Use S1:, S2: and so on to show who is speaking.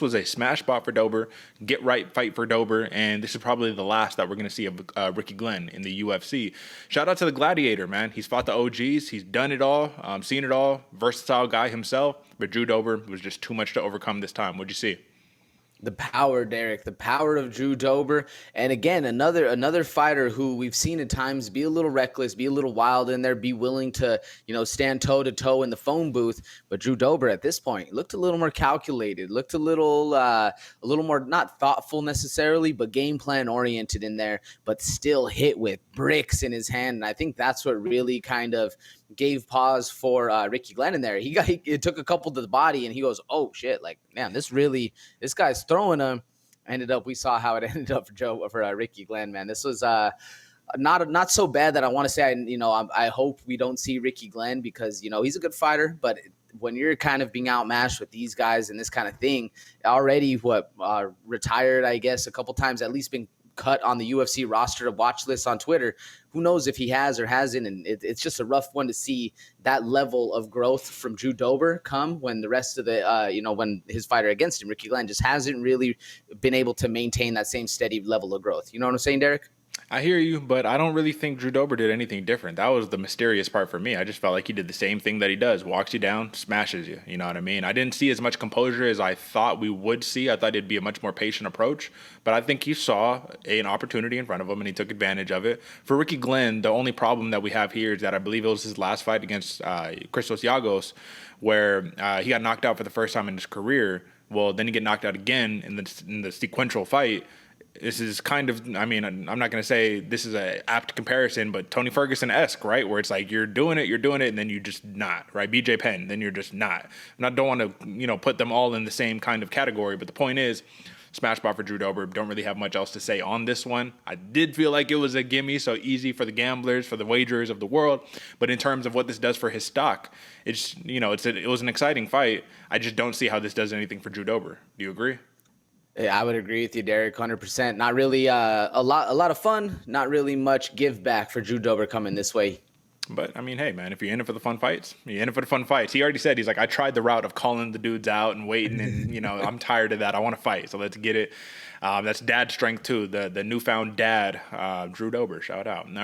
S1: was a smash spot for Dober, get right fight for Dober, and this is probably the last that we're going to see of Ricky Glenn in the UFC. Shout out to the Gladiator, man. He's fought the OGs. He's done it all, seen it all. Versatile guy himself, but Drew Dober was just too much to overcome this time. What'd you see?
S2: The power, Derek, the power of Drew Dober. And again, another fighter who we've seen at times be a little reckless, be a little wild in there, be willing to, stand toe to toe in the phone booth. But Drew Dober at this point looked a little more calculated, looked a little more not thoughtful necessarily, but game plan oriented in there, but still hit with bricks in his hand. And I think that's what really kind of gave pause for Ricky Glenn in there. It took a couple to the body, and he goes, "Oh shit! Like, man, this guy's throwing him." We saw how it ended up for Ricky Glenn. Man, this was not so bad that I want to say I hope we don't see Ricky Glenn, because he's a good fighter, but when you're kind of being outmatched with these guys and this kind of thing, already retired, I guess, a couple times, at least been cut on the UFC roster to watch list on Twitter. Who knows if he has or hasn't, and it's just a rough one to see that level of growth from Drew Dober come when the rest of the, when his fighter against him, Ricky Glenn, just hasn't really been able to maintain that same steady level of growth. You know what I'm saying, Derek?
S1: I hear you, but I don't really think Drew Dober did anything different. That was the mysterious part for me. I just felt like he did the same thing that he does. Walks you down, smashes you. You know what I mean? I didn't see as much composure as I thought we would see. I thought it'd be a much more patient approach, but I think he saw an opportunity in front of him and he took advantage of it. For Ricky Glenn, the only problem that we have here is that I believe it was his last fight against Christos Giagos, where he got knocked out for the first time in his career. Well, then he get knocked out again in the sequential fight. This is kind of, I mean, I'm not going to say this is an apt comparison, but Tony Ferguson-esque, right? Where it's like you're doing it, and then you're just not, right? BJ Penn, then you're just not. And I don't want to, put them all in the same kind of category, but the point is, smash spot for Drew Dober. Don't really have much else to say on this one. I did feel like it was a gimme, so easy for the gamblers, for the wagerers of the world. But in terms of what this does for his stock, it was an exciting fight. I just don't see how this does anything for Drew Dober. Do you agree?
S2: Yeah, I would agree with you, Derek, 100%. Not really a lot of fun, not really much give back for Drew Dober coming this way.
S1: But, I mean, hey, man, if you're in it for the fun fights, you're in it for the fun fights. He already said, he's like, I tried the route of calling the dudes out and waiting, and, I'm tired of that. I want to fight, so let's get it. That's dad strength, too, the newfound dad, Drew Dober. Shout out. All right.